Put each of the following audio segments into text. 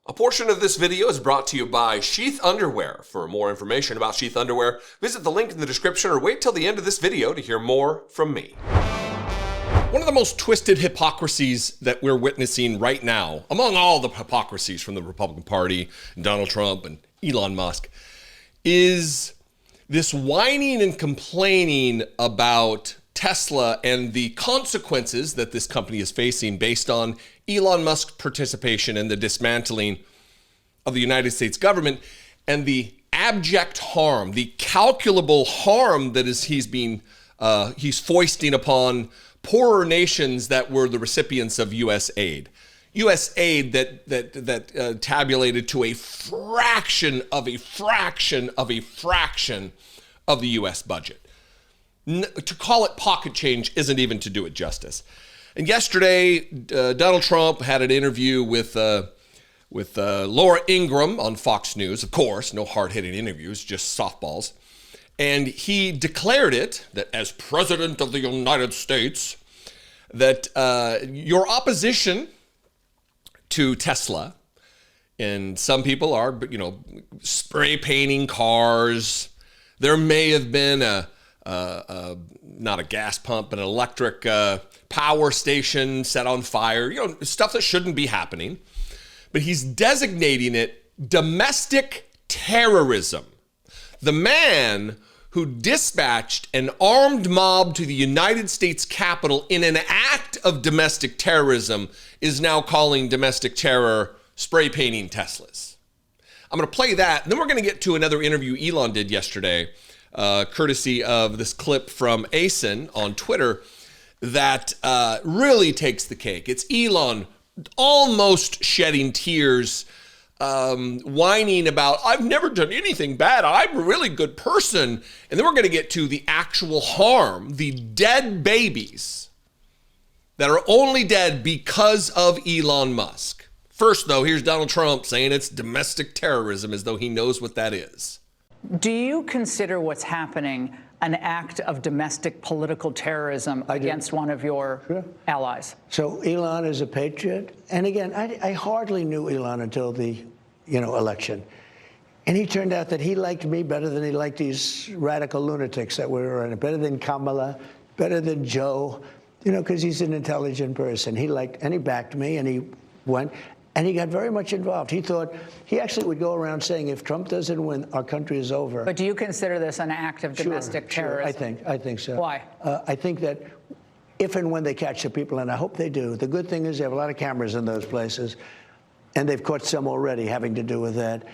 A portion of this video is brought to you by Sheath Underwear. For more information about Sheath Underwear, visit the link in the description or wait till the end of this video to hear more from me. One of the most twisted hypocrisies that we're witnessing right now, among all the hypocrisies from the Republican Party, Donald Trump and Elon Musk, is this whining and complaining about Tesla and the consequences that this company is facing based on Elon Musk's participation in the dismantling of the United States government and the abject harm, the calculable harm that he's foisting upon poorer nations that were the recipients of U.S. aid. U.S. aid that tabulated to a fraction of a fraction of a fraction of the U.S. budget. To call it pocket change isn't even to do it justice. And yesterday, Donald Trump had an interview with Laura Ingraham on Fox News. Of course, no hard-hitting interviews, just softballs. And he declared it, that as President of the United States, that your opposition to Tesla, and some people are, spray painting cars. There may have been not a gas pump, but an electric power station set on fire, stuff that shouldn't be happening. But he's designating it domestic terrorism. The man who dispatched an armed mob to the United States Capitol in an act of domestic terrorism is now calling domestic terror spray painting Teslas. I'm going to play that, and then we're going to get to another interview Elon did yesterday, courtesy of this clip from Asen on Twitter that really takes the cake. It's Elon almost shedding tears, whining about, I've never done anything bad. I'm a really good person. And then we're going to get to the actual harm, the dead babies that are only dead because of Elon Musk. First, though, here's Donald Trump saying it's domestic terrorism as though he knows what that is. Do you consider what's happening an act of domestic political terrorism against one of your allies? So Elon is a patriot. And again, I hardly knew Elon until the election. And he turned out that he liked me better than he liked these radical lunatics that were in it, better than Kamala, better than Joe, because he's an intelligent person. He backed me, and he went. And he got very much involved. He actually would go around saying, if Trump doesn't win, our country is over. But do you consider this an act of domestic terrorism? I think so. Why? I think that if and when they catch the people, and I hope they do, the good thing is they have a lot of cameras in those places, and they've caught some already having to do with that.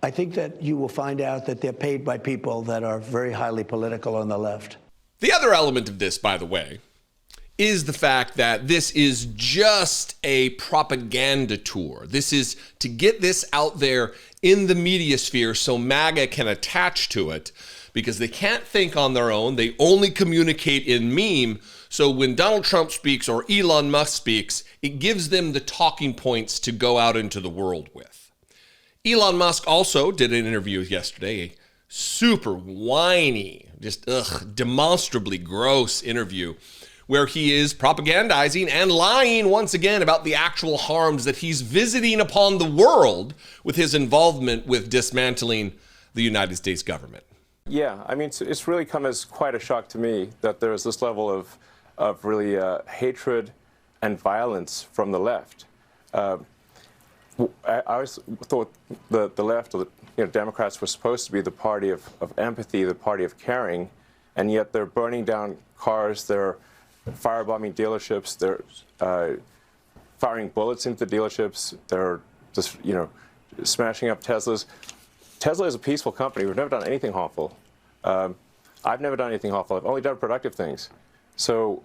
I think that you will find out that they're paid by people that are very highly political on the left. The other element of this, by the way, is the fact that this is just a propaganda tour. This is to get this out there in the media sphere so MAGA can attach to it, because they can't think on their own. They only communicate in meme. So when Donald Trump speaks or Elon Musk speaks, it gives them the talking points to go out into the world with. Elon Musk also did an interview yesterday, a super whiny, just demonstrably gross interview, where he is propagandizing and lying once again about the actual harms that he's visiting upon the world with his involvement with dismantling the United States government. Yeah, I mean, it's really come as quite a shock to me that there's this level of really hatred and violence from the left. I always thought the left, or Democrats, were supposed to be the party of empathy, the party of caring, and yet they're burning down cars, they're firebombing dealerships, they're firing bullets into dealerships, they're just, smashing up Teslas. Tesla is a peaceful company. We've never done anything harmful. I've never done anything harmful. I've only done productive things. So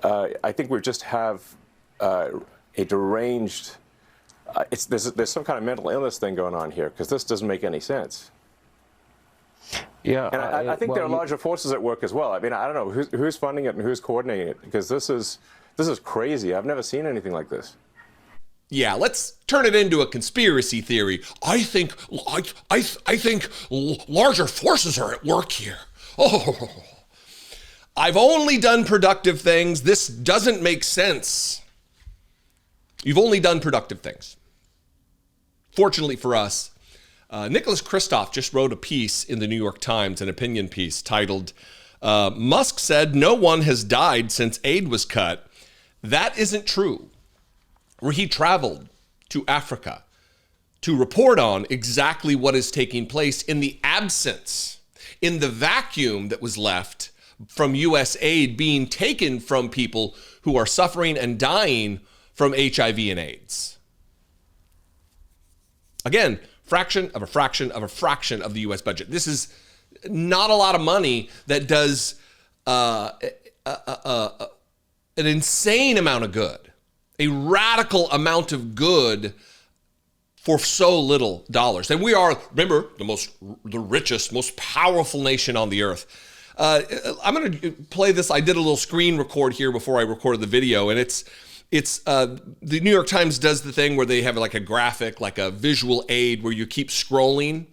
I think we just have a deranged, there's some kind of mental illness thing going on here, because this doesn't make any sense. Yeah, and I think there are larger forces at work as well. I mean, I don't know who's funding it and who's coordinating it, because this is crazy. I've never seen anything like this. Yeah, let's turn it into a conspiracy theory. I think larger forces are at work here. Oh, I've only done productive things. This doesn't make sense. You've only done productive things. Fortunately for us, Nicholas Kristof just wrote a piece in the New York Times, an opinion piece titled, Musk said no one has died since aid was cut. That isn't true. Where he traveled to Africa to report on exactly what is taking place in the absence, in the vacuum that was left from U.S. aid being taken from people who are suffering and dying from HIV and AIDS. Again, fraction of a fraction of a fraction of the U.S. budget. This is not a lot of money that does an insane amount of good, a radical amount of good for so little dollars. And we are, remember, the richest, most powerful nation on the earth. I'm going to play this. I did a little screen record here before I recorded the video, and it's the New York Times does the thing where they have like a graphic, like a visual aid where you keep scrolling.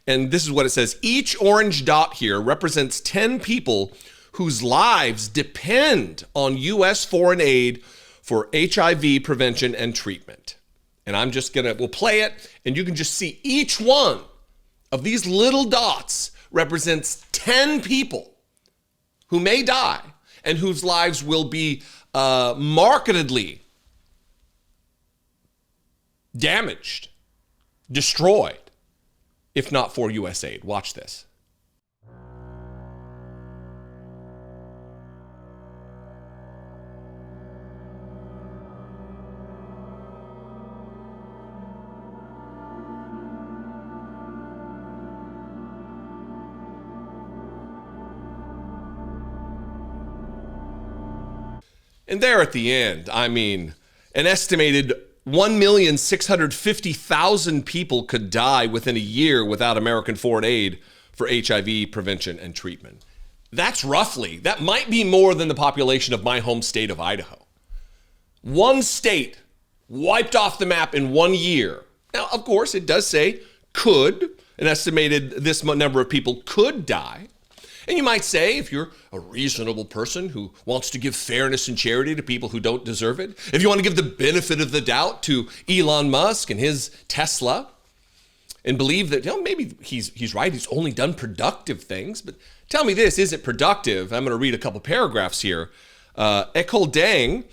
And this is what it says. Each orange dot here represents 10 people whose lives depend on U.S. foreign aid for HIV prevention and treatment. And we'll play it, and you can just see each one of these little dots represents 10 people who may die and whose lives will be markedly damaged, destroyed, if not for U.S. aid. Watch this. And there at the end, I mean, an estimated 1,650,000 people could die within a year without American foreign aid for HIV prevention and treatment. That might be more than the population of my home state of Idaho. One state wiped off the map in 1 year. Now, of course, it does say an estimated this number of people could die. And you might say, if you're a reasonable person who wants to give fairness and charity to people who don't deserve it, if you want to give the benefit of the doubt to Elon Musk and his Tesla, and believe that maybe he's right, he's only done productive things, but tell me this, is it productive? I'm going to read a couple paragraphs here. Ecole Dang,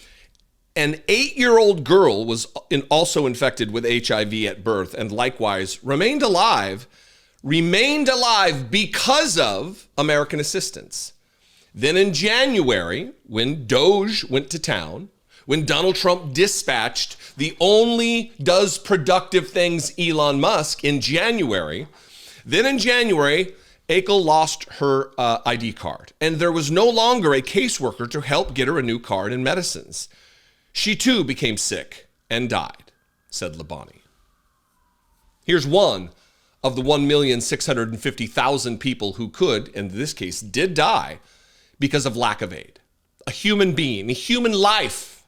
an 8-year-old girl was also infected with HIV at birth and likewise remained alive because of American assistance. Then in January, when Doge went to town, when Donald Trump dispatched the only does productive things Elon Musk in January, Akel lost her ID card, and there was no longer a caseworker to help get her a new card and medicines. She too became sick and died, said Labani. Here's one of the 1,650,000 people who could, in this case, did die because of lack of aid. A human being, a human life.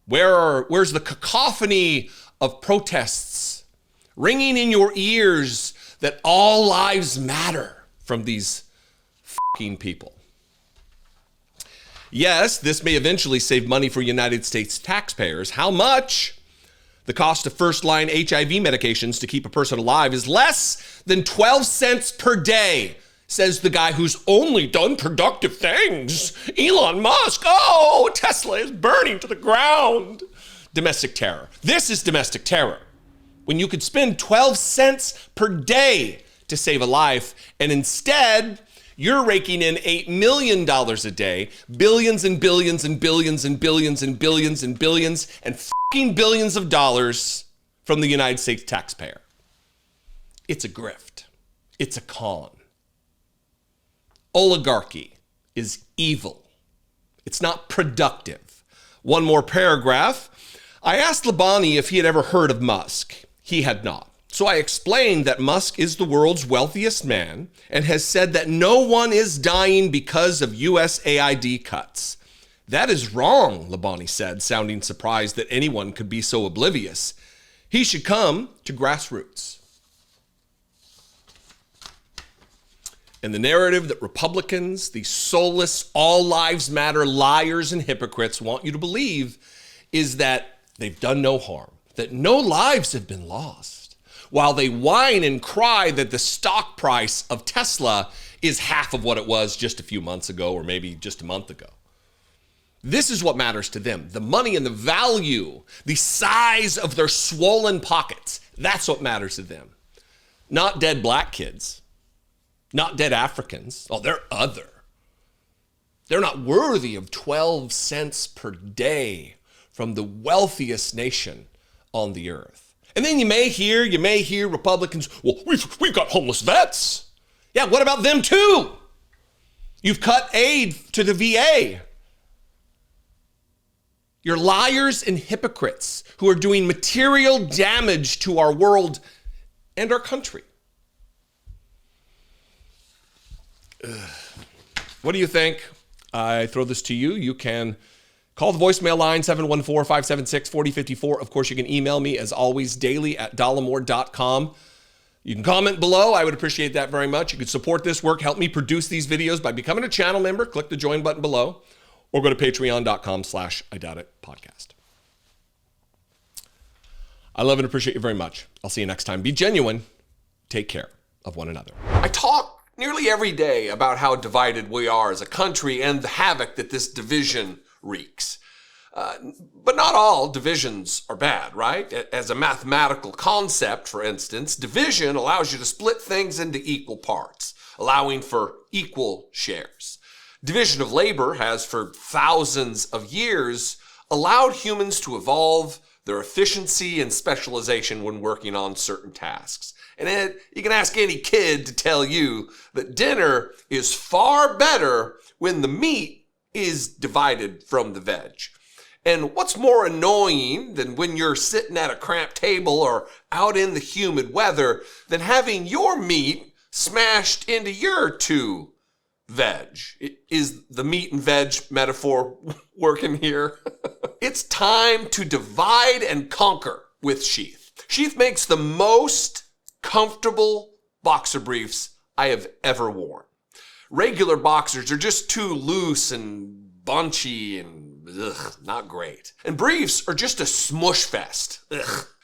Where's the cacophony of protests ringing in your ears that all lives matter from these fucking people? Yes, this may eventually save money for United States taxpayers. How much? The cost of first-line HIV medications to keep a person alive is less than 12 cents per day, says the guy who's only done productive things. Elon Musk, Tesla is burning to the ground. Domestic terror. This is domestic terror. When you could spend 12 cents per day to save a life, and instead you're raking in $8 million a day, billions and billions and billions and billions and billions and billions and billions of dollars from the United States taxpayer. It's a grift. It's a con. Oligarchy is evil. It's not productive. One more paragraph. I asked Labani if he had ever heard of Musk. He had not. So I explained that Musk is the world's wealthiest man and has said that no one is dying because of US AID cuts. That is wrong, Labani said, sounding surprised that anyone could be so oblivious. He should come to grassroots. And the narrative that Republicans, these soulless, all lives matter liars and hypocrites want you to believe is that they've done no harm. that no lives have been lost, while they whine and cry that the stock price of Tesla is half of what it was just a few months ago, or maybe just a month ago. This is what matters to them. The money and the value, the size of their swollen pockets. That's what matters to them. Not dead black kids, not dead Africans. Oh, they're other. They're not worthy of 12 cents per day from the wealthiest nation on the earth. And then you may hear Republicans, well, we've got homeless vets. Yeah, what about them too? You've cut aid to the VA. You're liars and hypocrites who are doing material damage to our world and our country. What do you think? I throw this to you. You can call the voicemail line 714-576-4054. Of course, you can email me as always daily at dollemore.com. You can comment below. I would appreciate that very much. You can support this work, help me produce these videos by becoming a channel member. Click the join button below or go to patreon.com/IDoubtItPodcast. I love and appreciate you very much. I'll see you next time. Be genuine. Take care of one another. I talk nearly every day about how divided we are as a country and the havoc that this division wreaks. But not all divisions are bad, right? As a mathematical concept, for instance, division allows you to split things into equal parts, allowing for equal shares. Division of labor has, for thousands of years, allowed humans to evolve their efficiency and specialization when working on certain tasks. And you can ask any kid to tell you that dinner is far better when the meat is divided from the veg. And what's more annoying than when you're sitting at a cramped table or out in the humid weather than having your meat smashed into your two veg? Is the meat and veg metaphor working here? It's time to divide and conquer with Sheath. Sheath makes the most comfortable boxer briefs I have ever worn. Regular boxers are just too loose and bunchy and not great. And briefs are just a smush fest.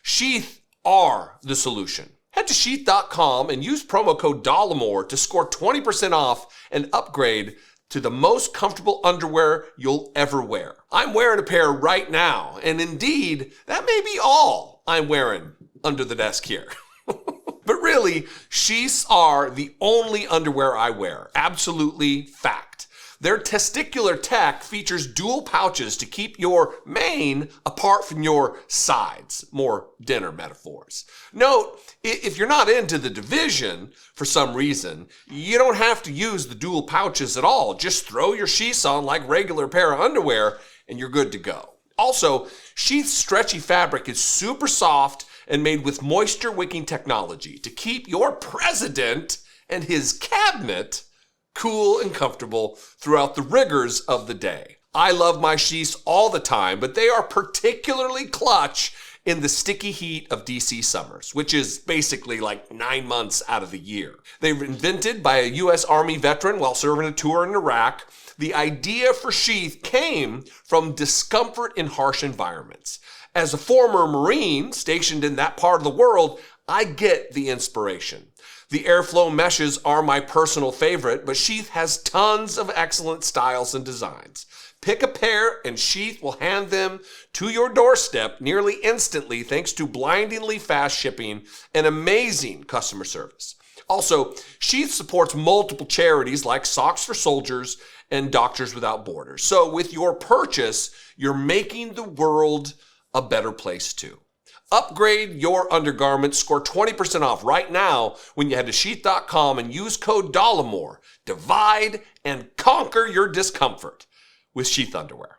Sheath are the solution. Head to sheath.com and use promo code Dollemore to score 20% off and upgrade to the most comfortable underwear you'll ever wear. I'm wearing a pair right now, and indeed, that may be all I'm wearing under the desk here. But really, sheaths are the only underwear I wear. Absolutely fact. Their testicular tech features dual pouches to keep your mane apart from your sides. More dinner metaphors. Note, if you're not into the division for some reason, you don't have to use the dual pouches at all. Just throw your sheaths on like regular pair of underwear and you're good to go. Also, Sheath's stretchy fabric is super soft and made with moisture-wicking technology to keep your president and his cabinet cool and comfortable throughout the rigors of the day. I love my sheaths all the time, but they are particularly clutch in the sticky heat of DC summers, which is basically like 9 months out of the year. They were invented by a U.S. Army veteran while serving a tour in Iraq. The idea for Sheath came from discomfort in harsh environments. As a former Marine stationed in that part of the world, I get the inspiration. The airflow meshes are my personal favorite, but Sheath has tons of excellent styles and designs. Pick a pair and Sheath will hand them to your doorstep nearly instantly thanks to blindingly fast shipping and amazing customer service. Also, Sheath supports multiple charities like Socks for Soldiers and Doctors Without Borders. So with your purchase, you're making the world a better place too. Upgrade your undergarments, score 20% off right now when you head to sheath.com and use code Dollemore. Divide and conquer your discomfort with Sheath Underwear.